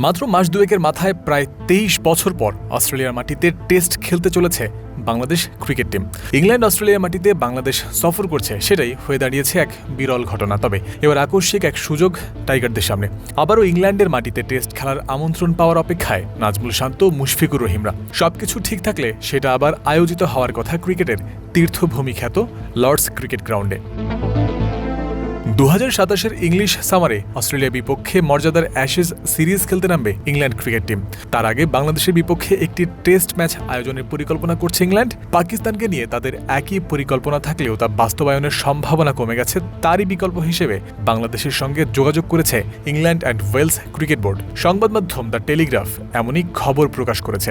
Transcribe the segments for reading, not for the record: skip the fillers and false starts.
মাত্র মাস দুয়েকের মাথায় প্রায় ২৩ বছর পর অস্ট্রেলিয়ার মাটিতে টেস্ট খেলতে চলেছে বাংলাদেশ ক্রিকেট টিম। ইংল্যান্ড অস্ট্রেলিয়ার মাটিতে বাংলাদেশ সফর করছে, সেটাই হয়ে দাঁড়িয়েছে এক বিরল ঘটনা। তবে এবার আকস্মিক এক সুযোগ টাইগারদের সামনে। আবারও ইংল্যান্ডের মাটিতে টেস্ট খেলার আমন্ত্রণ পাওয়ার অপেক্ষায় নাজমুল শান্ত, মুশফিকুর রহিমরা। সবকিছু ঠিক থাকলে সেটা আবার আয়োজিত হওয়ার কথা ক্রিকেটের তীর্থভূমি খ্যাত লর্ডস ক্রিকেট গ্রাউন্ডে। ২০২৭-এর ইংলিশ সামারে অস্ট্রেলিয়ার বিপক্ষে মর্যাদার অ্যাশেজ সিরিজ খেলতে নামবে ইংল্যান্ড ক্রিকেট টিম। তার আগে বাংলাদেশের বিপক্ষে একটি টেস্ট ম্যাচ আয়োজনের পরিকল্পনা করছে ইংল্যান্ড। পাকিস্তানকে নিয়ে তাদের একই পরিকল্পনা থাকলেও তা বাস্তবায়নের সম্ভাবনা কমে গেছে। তারই বিকল্প হিসেবে বাংলাদেশের সঙ্গে যোগাযোগ করেছে England and Wales Cricket Board. সংবাদ মাধ্যম দ্য টেলিগ্রাফ এমনই খবর প্রকাশ করেছে।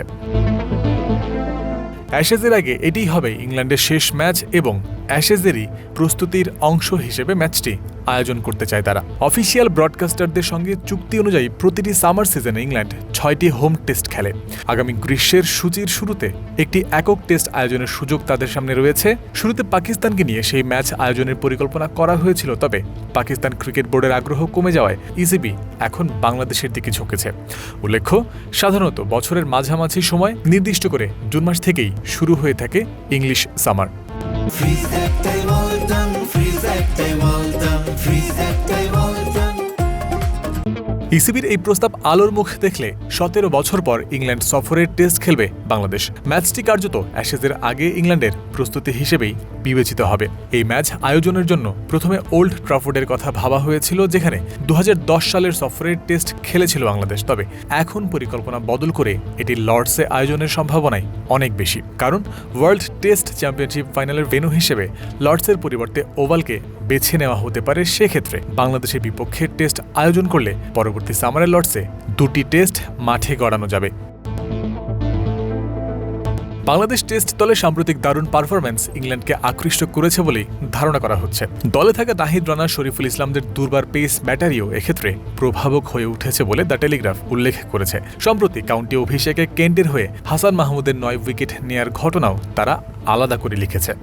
অ্যাশেজের আগে এটিই হবে ইংল্যান্ডের শেষ ম্যাচ এবং অ্যাশেজেরই প্রস্তুতির অংশ হিসেবে ম্যাচটি আয়োজন করতে চায় তারা। অফিসিয়াল ব্রডকাস্টারদের সঙ্গে চুক্তি অনুযায়ী প্রতিটি সামার সিজনে ইংল্যান্ড ৬টি হোম টেস্ট খেলে। আগামী গ্রীষ্মের সূচির শুরুতে একটি একক টেস্ট আয়োজনের সুযোগ তাদের সামনে রয়েছে। শুরুতে পাকিস্তানকে নিয়ে সেই ম্যাচ আয়োজনের পরিকল্পনা করা হয়েছিল, তবে পাকিস্তান ক্রিকেট বোর্ডের আগ্রহ কমে যাওয়ায় ইসিবি এখন বাংলাদেশের দিকে ঝুঁকেছে। উল্লেখ্য, সাধারণত বছরের মাঝামাঝি সময় নির্দিষ্ট করে জুন মাস থেকেই শুরু হয়ে থাকে ইংলিশ সামার। ইসিবির এই প্রস্তাব আলোর মুখ দেখলে ১৭ বছর পর ইংল্যান্ড সফরের টেস্ট খেলবে বাংলাদেশ। ম্যাচটি কার্যত অ্যাশেজের আগে ইংল্যান্ডের প্রস্তুতি হিসেবেই বিবেচিত হবে। এই ম্যাচ আয়োজনের জন্য প্রথমে ওল্ড ট্রাফোর্ডের কথা ভাবা হয়েছিল, যেখানে ২০১০ সালের সফরের টেস্ট খেলেছিল বাংলাদেশ। তবে এখন পরিকল্পনা বদল করে এটি লর্ডসে আয়োজনের সম্ভাবনাই অনেক বেশি। কারণ ওয়ার্ল্ড টেস্ট চ্যাম্পিয়নশিপ ফাইনালের ভেন্যু হিসেবে লর্ডসের পরিবর্তে ওভালকে বেছে নেওয়া হতে পারে। সেক্ষেত্রে বাংলাদেশের বিপক্ষে টেস্ট আয়োজন করলে পরবর্তী সামারের লর্ডসে ২টি টেস্ট মাঠে গড়ানো যাবে। বাংলাদেশ টেস্ট দলে সাম্প্রতিক দারুণ পারফরম্যান্স ইংল্যান্ডকে আকৃষ্ট করেছে বলেই ধারণা করা হচ্ছে। দলে থাকা নাহিদ রানা, শরীফুল ইসলামদের দুর্বার পেস ব্যাটারিও এক্ষেত্রে প্রভাবক হয়ে উঠেছে বলে দ্য টেলিগ্রাফ উল্লেখ করেছে। সম্প্রতি কাউন্টি অভিষেকে কেন্টের হয়ে হাসান মাহমুদের ৯ উইকেট নেয়ার ঘটনাও তারা আলাদা করে লিখেছে।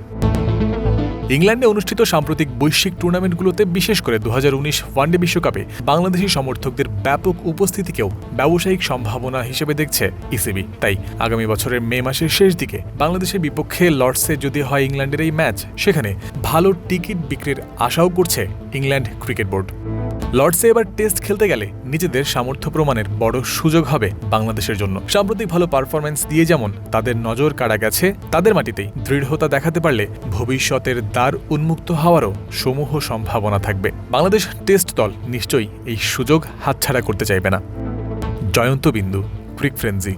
ইংল্যান্ডে অনুষ্ঠিত সাম্প্রতিক বৈশ্বিক টুর্নামেন্টগুলোতে, বিশেষ করে ২০১৯ ওয়ানডে বিশ্বকাপে বাংলাদেশি সমর্থকদের ব্যাপক উপস্থিতিকেও ব্যবসায়িক সম্ভাবনা হিসেবে দেখছে ইসিবি। তাই আগামী বছরের মে মাসের শেষ দিকে বাংলাদেশের বিপক্ষে লর্ডসে যদি হয় ইংল্যান্ডের এই ম্যাচ, সেখানে ভালো টিকিট বিক্রির আশাও করছে ইংল্যান্ড ক্রিকেট বোর্ড। লর্ডসে এবার টেস্ট খেলতে গেলে নিজেদের সামর্থ্য প্রমাণের বড় সুযোগ হবে বাংলাদেশের জন্য। সাম্প্রতিক ভালো পারফরম্যান্স দিয়ে যেমন তাদের নজর কাড়া গেছে, তাদের মাটিতেই দৃঢ়তা দেখাতে পারলে ভবিষ্যতের দ্বার উন্মুক্ত হওয়ারও সমূহ সম্ভাবনা থাকবে। বাংলাদেশ টেস্ট দল নিশ্চয়ই এই সুযোগ হাতছাড়া করতে চাইবে না। জয়ন্ত বিন্দু, ক্রিক ফ্রেন্সি।